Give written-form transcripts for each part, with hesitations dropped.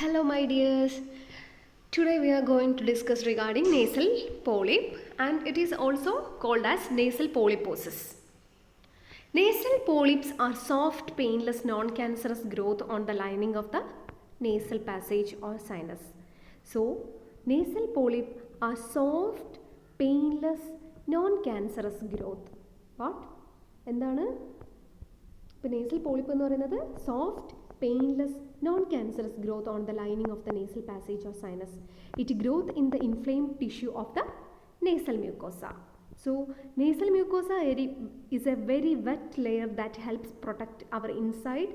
Hello my dears. Today we are going to discuss regarding nasal polyp and it is also called as nasal polyposis. Nasal polyps are soft, painless, non-cancerous growth on the lining of the nasal passage or sinus. So, nasal polyp are soft, painless, non-cancerous growth. What? എന്താണ്? ഇപ്പോൾ nasal polyp എന്ന് പറയുന്നത് soft, painless, non-cancerous growth on the lining of the nasal passage or sinus. It growth in the inflamed tissue of the nasal mucosa. So, nasal mucosa is a very wet layer that helps protect our inside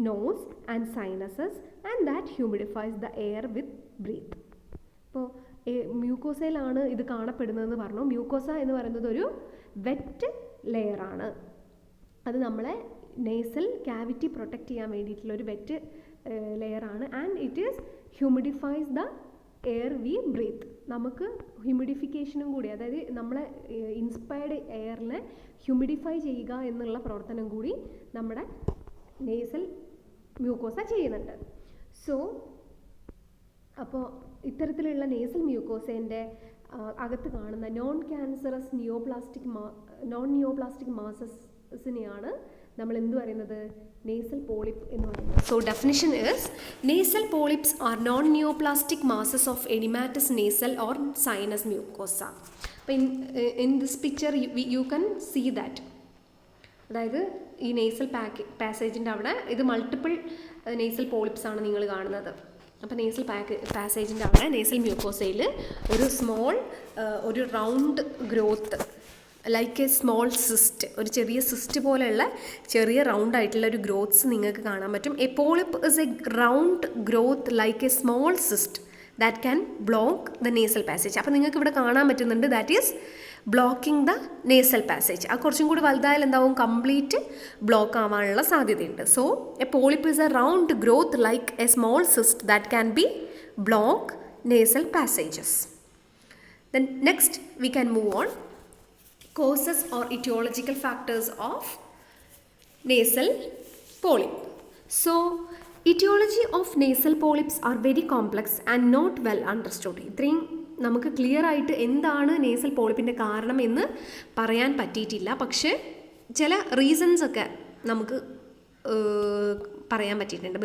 nose and sinuses and that humidifies the air with breath. ഇപ്പോൾ മ്യൂക്കോസയിലാണ് ഇത് കാണപ്പെടുന്നതെന്ന് പറഞ്ഞു. Mucosa എന്ന് പറയുന്നത് ഒരു wet ലെയറാണ്. അത് നമ്മളെ nasal cavity protect ചെയ്യാൻ വേണ്ടിയിട്ടുള്ള ഒരു വെറ്റ് ലെയറാണ് and it is humidifies the air we breathe. നമുക്ക് ഹ്യൂമിഡിഫിക്കേഷനും കൂടി, അതായത് നമ്മളെ ഇൻസ്പയർഡ് എയറിനെ ഹ്യൂമിഡിഫൈ ചെയ്യുക എന്നുള്ള പ്രവർത്തനം കൂടി നമ്മുടെ നേസൽ മ്യൂക്കോസ ചെയ്യുന്നുണ്ട്. സോ അപ്പോൾ ഇത്തരത്തിലുള്ള നേസൽ മ്യൂക്കോസേൻ്റെ അകത്ത് കാണുന്ന നോൺ നിയോപ്ലാസ്റ്റിക് മാസസിനെയാണ് നമ്മൾ എന്ത് പറയുന്നത്, nasal polyp എന്ന് പറയുന്നത്. So definition is nasal polyps are non-neoplastic masses of edematous nasal or sinus mucosa. In this picture you can see that. അതായത് ഈ നേസൽ പാസേജിൻ്റെ അവിടെ ഇത് മൾട്ടിപ്പിൾ നേസൽ പോളിപ്സ് ആണ് നിങ്ങൾ കാണുന്നത്. അപ്പോൾ നേസൽ പാസേജിൻ്റെ അവിടെ നേസൽ മ്യൂക്കോസയിൽ ഒരു round growth like A small cyst, ഒരു ചെറിയ സിസ്റ്റ് പോലെയുള്ള ചെറിയ റൗണ്ട് ആയിട്ടുള്ള ഒരു ഗ്രോത്ത്സ് നിങ്ങൾക്ക് കാണാൻ പറ്റും. A polyp is A round growth like A small cyst that can block the nasal passage. അപ്പോൾ നിങ്ങൾക്ക് ഇവിടെ കാണാൻ പറ്റുന്നുണ്ട് that is blocking the nasal passage. അത് കുറച്ചും കൂടി വലുതായാൽ എന്താവും, കംപ്ലീറ്റ് ബ്ലോക്ക് ആവാനുള്ള സാധ്യതയുണ്ട്. So A polyp is A round growth like A small cyst that can be block nasal passages. Then next we can move on. Causes or etiological factors of nasal polyp. So, etiology of nasal polyps are very complex and not well understood. ഇത്രയും നമുക്ക് clear ആയിട്ട് എന്താണ് nasal പോളിപ്പിൻ്റെ കാരണം എന്ന് പറയാൻ പറ്റിയിട്ടില്ല. പക്ഷേ ചില റീസൺസ് ഒക്കെ നമുക്ക് പറയാൻ പറ്റിയിട്ടുണ്ട്.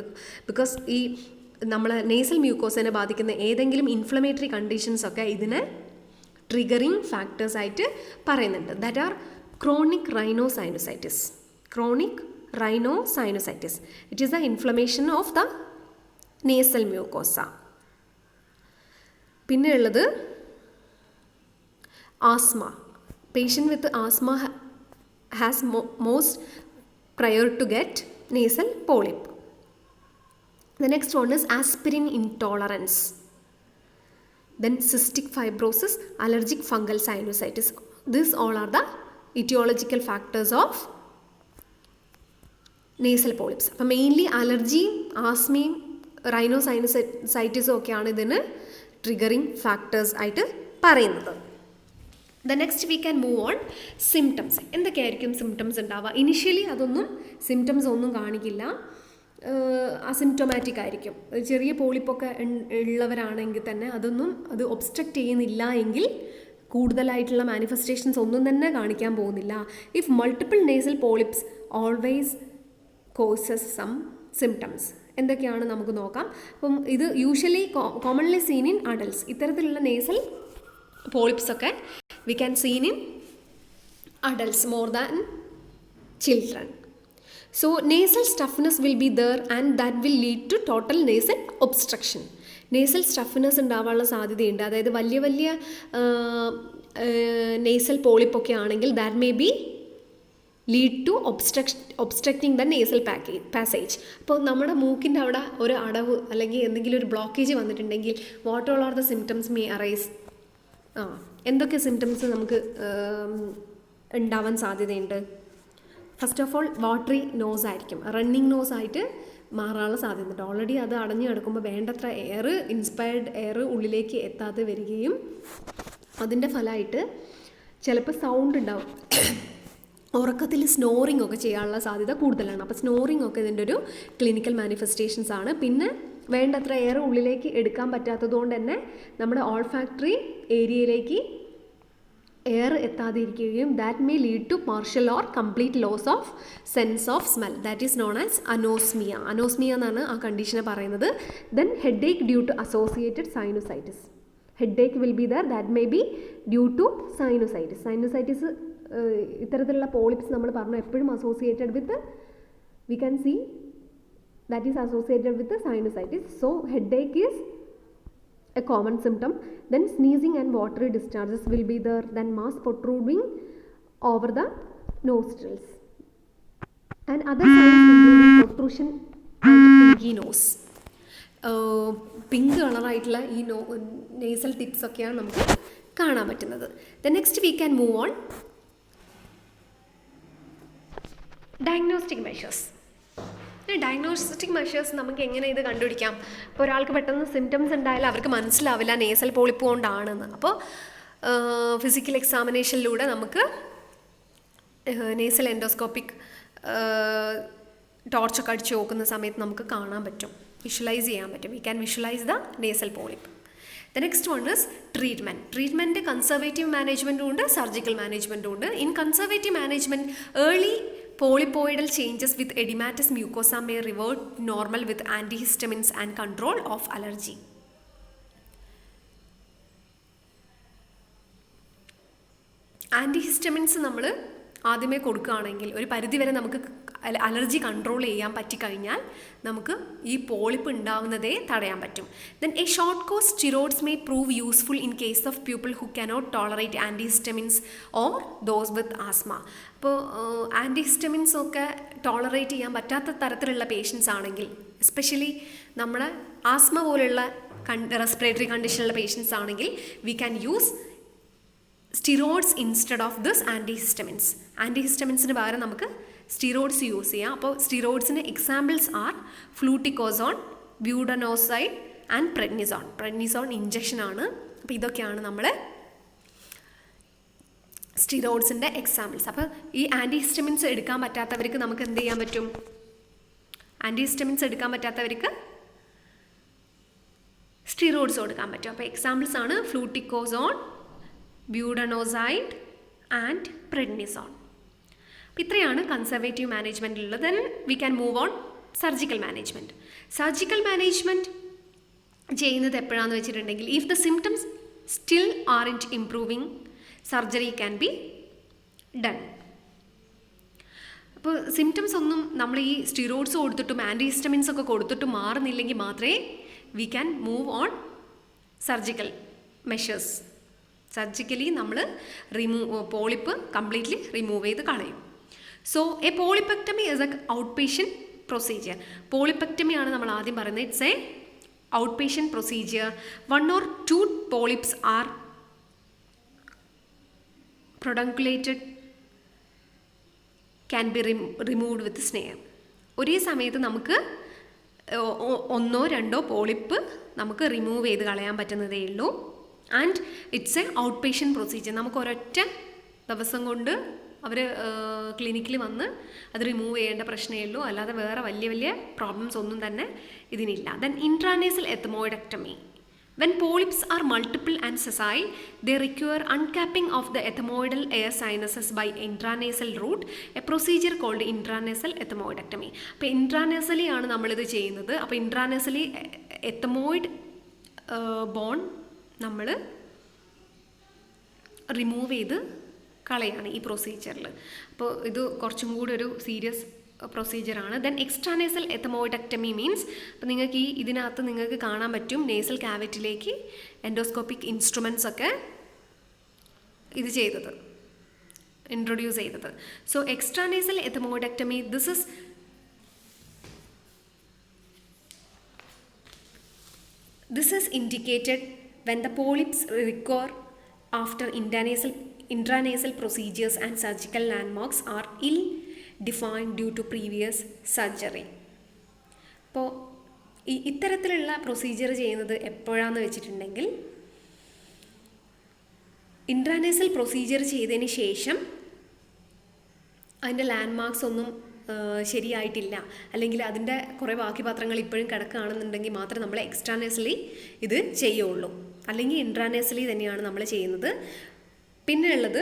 ബിക്കോസ് ഈ നമ്മളെ നേസൽ മ്യൂക്കോസിനെ ബാധിക്കുന്ന ഏതെങ്കിലും ഇൻഫ്ലമേറ്ററി കണ്ടീഷൻസ് ഒക്കെ ഇതിനെ ട്രിഗറിങ് ഫാക്ടേഴ്സ് ആയിട്ട് പറയുന്നുണ്ട്. That are chronic rhinosinusitis. It is the inflammation of the nasal mucosa. പിന്നെ ഉള്ളത് asthma. Patient with asthma has most prior to get nasal polyp. The next one is aspirin intolerance. Then cystic fibrosis, allergic fungal sinusitis. These all are the etiological factors of nasal polyps. അപ്പോൾ mainly അലർജിയും ആസ്മയും റൈനോസൈനസൈറ്റിസും ഒക്കെയാണ് ഇതിന് triggering factors ആയിട്ട് പറയുന്നത്. The next we can move on symptoms. എന്തൊക്കെയായിരിക്കും symptoms ഉണ്ടാവുക? ഇനിഷ്യലി അതൊന്നും സിംറ്റംസ് ഒന്നും കാണിക്കില്ല, അസിംറ്റോമാറ്റിക് ആയിരിക്കും. ചെറിയ പോളിപ്പൊക്കെ ഉള്ളവരാണെങ്കിൽ തന്നെ അത് ഒബ്സ്ട്രക്റ്റ് ചെയ്യുന്നില്ല എങ്കിൽ കൂടുതലായിട്ടുള്ള മാനിഫെസ്റ്റേഷൻസ് ഒന്നും തന്നെ കാണിക്കാൻ പോകുന്നില്ല. If multiple nasal polyps always causes some symptoms. എന്തൊക്കെയാണ് നമുക്ക് നോക്കാം. അപ്പം ഇത് usually commonly seen in adults. ഇത്തരത്തിലുള്ള നേസൽ പോളിപ്സ് ഒക്കെ we can seen in adults more than children. So, nasal stiffness will be there and that will lead to total nasal obstruction. Nasal stiffness ഉണ്ടാവാനുള്ള സാധ്യതയുണ്ട്. അതായത് വലിയ nasal പോളിപ്പൊക്കെ ആണെങ്കിൽ that may be lead to obstructing the nasal passage. അപ്പോൾ നമ്മുടെ മൂക്കിൻ്റെ അവിടെ ഒരു അടവ് അല്ലെങ്കിൽ എന്തെങ്കിലും ഒരു ബ്ലോക്കേജ് വന്നിട്ടുണ്ടെങ്കിൽ what all are the symptoms may arise. എന്തൊക്കെ സിംറ്റംസ് നമുക്ക് ഉണ്ടാവാൻ സാധ്യതയുണ്ട്? First of all watery nose ആയിരിക്കും. റണ്ണിങ് നോസ് ആയിട്ട് മാറാനുള്ള സാധ്യതയുണ്ട്. ഓൾറെഡി അത് അടഞ്ഞു കിടക്കുമ്പോൾ വേണ്ടത്ര ഇൻസ്പയർഡ് എയർ ഉള്ളിലേക്ക് എത്താതെ വരികയും അതിൻ്റെ ഫലമായിട്ട് ചിലപ്പോൾ സൗണ്ട് ഉണ്ടാവും. ഉറക്കത്തിൽ സ്നോറിംഗ് ഒക്കെ ചെയ്യാനുള്ള സാധ്യത കൂടുതലാണ്. അപ്പോൾ സ്നോറിംഗ് ഒക്കെ ഇതിൻ്റെ ഒരു ക്ലിനിക്കൽ മാനിഫെസ്റ്റേഷൻസ് ആണ്. പിന്നെ വേണ്ടത്ര എയർ ഉള്ളിലേക്ക് എടുക്കാൻ പറ്റാത്തതുകൊണ്ട് തന്നെ നമ്മുടെ ഓൾഫാക്ടറി ഏരിയയിലേക്ക് എയർ എത്താതിരിക്കുകയും that may lead to partial or complete loss of sense of smell. That is known as anosmia. Anosmia എന്നാണ് ആ കണ്ടീഷനെ പറയുന്നത്. Then headache due to associated sinusitis. Headache will be there, that may be due to sinusitis. Sinusitis ഇത്തരത്തിലുള്ള polyps നമ്മൾ പറഞ്ഞു എപ്പോഴും associated with, we can see that is associated with the sinusitis. So headache is a common symptom. Then sneezing and watery discharges will be there. Then mass protruding over the nostrils and other signs including protrusion and pinky nose. Pink കളറായിട്ടുള്ള ഈ nasal tips ഒക്കെയാണ് നമുക്ക് കാണാൻ പറ്റുന്നത്. Then next we can move on diagnostic measures. Diagnostic measures നമുക്ക് എങ്ങനെ ഇത് കണ്ടുപിടിക്കാം? ഇപ്പോൾ ഒരാൾക്ക് പെട്ടെന്ന് സിംറ്റംസ് ഉണ്ടായാലും അവർക്ക് മനസ്സിലാവില്ല നേസൽ പോളിപ്പ് കൊണ്ടാണെന്ന്. അപ്പോൾ ഫിസിക്കൽ എക്സാമിനേഷനിലൂടെ നമുക്ക് നേസൽ എൻഡോസ്കോപ്പിക് ടോർച്ചൊക്കെ അടിച്ച് നോക്കുന്ന സമയത്ത് നമുക്ക് കാണാൻ പറ്റും, വിഷ്വലൈസ് ചെയ്യാൻ പറ്റും. We can visualise the nasal polyp. The next one is treatment. Treatment conservative മാനേജ്മെൻറ്റും ഉണ്ട്, സർജിക്കൽ മാനേജ്മെൻറ്റും ഉണ്ട്. In conservative management early polypoidal changes with edematous mucosa may revert normal with antihistamines and control of allergy. ആൻറ്റിഹിസ്റ്റമിൻസ് നമ്മൾ ആദ്യമേ കൊടുക്കുകയാണെങ്കിൽ ഒരു പരിധിവരെ നമുക്ക് അലർജി കൺട്രോൾ ചെയ്യാൻ പറ്റിക്കഴിഞ്ഞാൽ നമുക്ക് ഈ പോളിപ്പ് ഉണ്ടാവുന്നതേ തടയാൻ പറ്റും. Then a short course steroids may prove useful in case of people who cannot tolerate antihistamines or those with asthma. അപ്പോൾ ആൻറ്റിഹിസ്റ്റമിൻസ് ഒക്കെ ടോളറേറ്റ് ചെയ്യാൻ പറ്റാത്ത തരത്തിലുള്ള പേഷ്യൻസ് ആണെങ്കിൽ, എസ്പെഷ്യലി നമ്മുടെ ആസ്മ പോലെയുള്ള റെസ്പിറേറ്ററി കണ്ടീഷനുള്ള പേഷ്യൻസ് ആണെങ്കിൽ we can use steroids instead of this antihistamines. ആൻറ്റിഹിസ്റ്റമിൻസിന് പകരം നമുക്ക് സ്റ്റിറോയിഡ്സ് യൂസ് ചെയ്യാം. അപ്പോൾ സ്റ്റിറോയിഡ്സിന് examples are fluticasone, budesonide and prednisone. Prednisone ഇഞ്ചക്ഷനാണ്. അപ്പോൾ ഇതൊക്കെയാണ് നമ്മൾ സ്റ്റിറോയിഡ്സിൻ്റെ എക്സാമ്പിൾസ്. അപ്പോൾ ഈ ആൻറ്റിഹിസ്റ്റമിൻസ് എടുക്കാൻ പറ്റാത്തവർക്ക് നമുക്ക് എന്ത് ചെയ്യാൻ പറ്റും? ആൻറ്റിഹിസ്റ്റമിൻസ് എടുക്കാൻ പറ്റാത്തവർക്ക് സ്റ്റിറോയിഡ്സ് കൊടുക്കാൻ പറ്റും. അപ്പോൾ എക്സാമ്പിൾസ് ആണ് ഫ്ലൂട്ടിക്കോസോൺ, ബ്യൂഡനോസൈഡ് ആൻഡ് പ്രെഡ്നിസോൺ. അപ്പോൾ ഇത്രയാണ് കൺസർവേറ്റീവ് മാനേജ്മെൻറ്റിലുള്ളത്. Then we can move on surgical management. Surgical management ചെയ്യുന്നത് എപ്പോഴാണെന്ന് വെച്ചിട്ടുണ്ടെങ്കിൽ if the symptoms still are in improving surgery can be done. അപ്പോൾ സിംറ്റംസ് ഒന്നും നമ്മൾ ഈ സ്റ്റിറോയിഡ്സ് കൊടുത്തിട്ടും ആൻറ്റിഹിസ്റ്റമിൻസ് ഒക്കെ കൊടുത്തിട്ടും മാറുന്നില്ലെങ്കിൽ മാത്രമേ we can move on surgical measures. Surgically നമ്മൾ പോളിപ്പ് കംപ്ലീറ്റ്ലി റിമൂവ് ചെയ്ത് കളയും. So a polypectomy is a out patient procedure. പോളിപ്പെക്ടമിയാണ് നമ്മൾ ആദ്യം പറയുന്നത്. It's a out patient procedure. 1 or 2 polyps are pedunculated can be removed with snare. ഒരേ സമയത്ത് നമുക്ക് 1 or 2 പോളിപ്പ് നമുക്ക് റിമൂവ് ചെയ്ത് കളയാൻ പറ്റുന്നതേ ഉള്ളൂ. And it's a out patient procedure. നമുക്ക് ഒരൊറ്റ ദിവസം കൊണ്ട് അവർ ക്ലിനിക്കിൽ വന്ന് അത് റിമൂവ് ചെയ്യേണ്ട പ്രശ്നമേ ഉള്ളൂ. അല്ലാതെ വേറെ വലിയ വലിയ പ്രോബ്ലംസ് ഒന്നും തന്നെ ഇതിനില്ല. Then intranasal ethmoidectomy. When polyps are multiple and sessile they require uncapping of the ethmoidal air sinuses by intranasal route, a procedure called intranasal ethmoidectomy. അപ്പോൾ ഇൻട്രാനേസലി ആണ് നമ്മളിത് ചെയ്യുന്നത്. അപ്പോൾ ഇൻട്രാനേസലി എത്തമോയിഡ് ബോൺ നമ്മൾ റിമൂവ് ചെയ്ത് കളയാണ് ഈ പ്രൊസീജിയറിൽ. അപ്പോൾ ഇത് കുറച്ചും കൂടി ഒരു സീരിയസ് പ്രൊസീജിയറാണ്. ദെൻ എക്സ്ട്രാനേസൽ എത്തമോയിഡക്ടമി മീൻസ്, അപ്പോൾ നിങ്ങൾക്ക് ഇതിനകത്ത് നിങ്ങൾക്ക് കാണാൻ പറ്റും നേസൽ കാവിറ്റിയിലേക്ക് എൻഡോസ്കോപ്പിക് ഇൻസ്ട്രുമെൻറ്റ്സ് ഒക്കെ ഇത് ചെയ്തത്, ഇൻട്രൊഡ്യൂസ് ചെയ്തത്. So extranasal ethmoidectomy this is indicated when the polyps recur after intranasal procedures and surgical landmarks are ill defined due to previous surgery. അപ്പോൾ ഇത്തരത്തിലുള്ള പ്രൊസീജിയർ ചെയ്യുന്നത് എപ്പോഴാണെന്ന് വെച്ചിട്ടുണ്ടെങ്കിൽ ഇൻട്രാനേസൽ പ്രൊസീജിയർ ചെയ്തതിന് ശേഷം അതിൻ്റെ ലാൻഡ്മാർക്സ് ഒന്നും ശരിയായിട്ടില്ല, അല്ലെങ്കിൽ അതിൻ്റെ കുറേ ബാക്കി പാത്രങ്ങൾ ഇപ്പോഴും കിടക്കുകയാണെന്നുണ്ടെങ്കിൽ മാത്രമേ നമ്മൾ എക്സ്ട്രാനേസലി ഇത് ചെയ്യുള്ളൂ, അല്ലെങ്കിൽ ഇൻട്രാനേസലി തന്നെയാണ് നമ്മൾ ചെയ്യുന്നത്. പിന്നെ ഉള്ളത്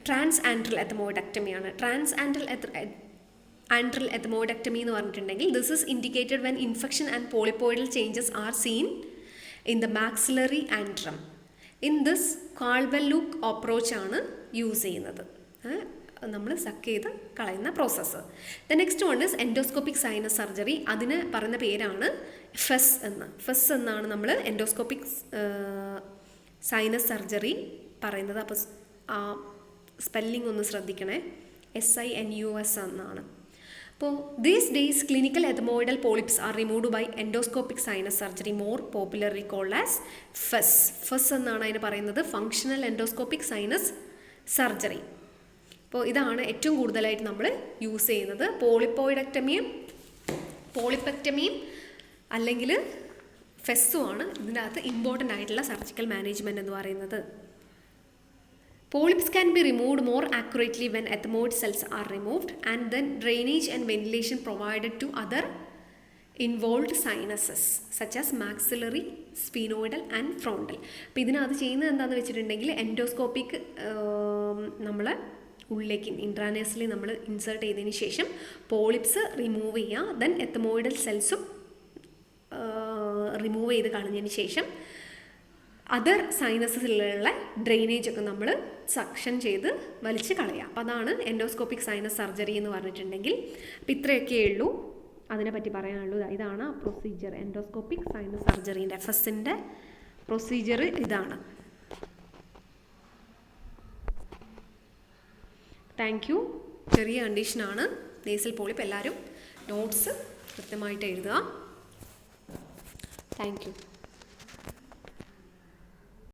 ട്രാൻസ് ആൻട്രൽ എത്തമോയിഡക്ടമിയാണ്. ട്രാൻസ് ആൻട്രൽ എത്തമോയിഡക്ടമി എന്ന് പറഞ്ഞിട്ടുണ്ടെങ്കിൽ this is indicated when infection and polypoidal changes are seen in the maxillary antrum. In this Caldwell Luc അപ്രോച്ചാണ് യൂസ് ചെയ്യുന്നത്, നമ്മൾ സക്ക് ചെയ്ത് കളയുന്ന process. The next one is endoscopic sinus surgery. അതിന് പറയുന്ന പേരാണ് ഫെസ് എന്ന്. ഫെസ് എന്നാണ് നമ്മൾ എൻഡോസ്കോപ്പിക് സൈനസ് സർജറി പറയുന്നത്. അപ്പോൾ ആ സ്പെല്ലിംഗ് ഒന്ന് ശ്രദ്ധിക്കണേ, SINUS എന്നാണ്. അപ്പോൾ these days clinical ethmoidal polyps are removed by endoscopic sinus surgery, more popularly called as FESS. FESS എന്നാണ് അതിന് പറയുന്നത്, ഫങ്ഷണൽ എൻഡോസ്കോപ്പിക് സൈനസ് സർജറി. അപ്പോൾ ഇതാണ് ഏറ്റവും കൂടുതലായിട്ട് നമ്മൾ യൂസ് ചെയ്യുന്നത്. പോളിപ്പെക്ടമിയും അല്ലെങ്കിൽ ഫെസ്സുമാണ് ഇതിനകത്ത് ഇമ്പോർട്ടൻ്റ് ആയിട്ടുള്ള സർജിക്കൽ മാനേജ്മെൻറ്റ് എന്ന് പറയുന്നത്. Polyps can be removed more accurately when ethmoid cells are removed, and then drainage and ventilation provided to other involved sinuses such as maxillary, sphenoidal and frontal. അപ്പോൾ ഇതിനകത്ത് ചെയ്യുന്നത് എന്താണെന്ന് വെച്ചിട്ടുണ്ടെങ്കിൽ എൻഡോസ്കോപ്പിക് നമ്മൾ ഉള്ളിലേക്ക് ഇൻട്രാനേസലി നമ്മൾ ഇൻസേർട്ട് ചെയ്തതിന് ശേഷം പോളിപ്സ് റിമൂവ് ചെയ്യുക, ദെൻ എത്തമോയിഡൽ സെൽസും റിമൂവ് ചെയ്ത് കളഞ്ഞതിന് ശേഷം അതർ സൈനസിലുള്ള ഡ്രെയിനേജ് ഒക്കെ നമ്മൾ സക്ഷൻ ചെയ്ത് വലിച്ച് കളയാം. അപ്പോൾ അതാണ് എൻഡോസ്കോപ്പിക് സൈനസ് സർജറി എന്ന് പറഞ്ഞിട്ടുണ്ടെങ്കിൽ. അപ്പോൾ ഇത്രയൊക്കെ ഉള്ളൂ അതിനെപ്പറ്റി പറയാനുള്ളൂ. ഇതാണ് ആ പ്രൊസീജിയർ, എൻഡോസ്കോപ്പിക് സൈനസ് സർജറീൻ്റെ FSൻ്റെ പ്രൊസീജിയർ ഇതാണ്. Thank you. ചെറിയ കണ്ടീഷനാണ് നേസൽ പോളിപ്പ്. എല്ലാവരും നോട്ട്സ് കൃത്യമായിട്ട് എഴുതുക. Thank you.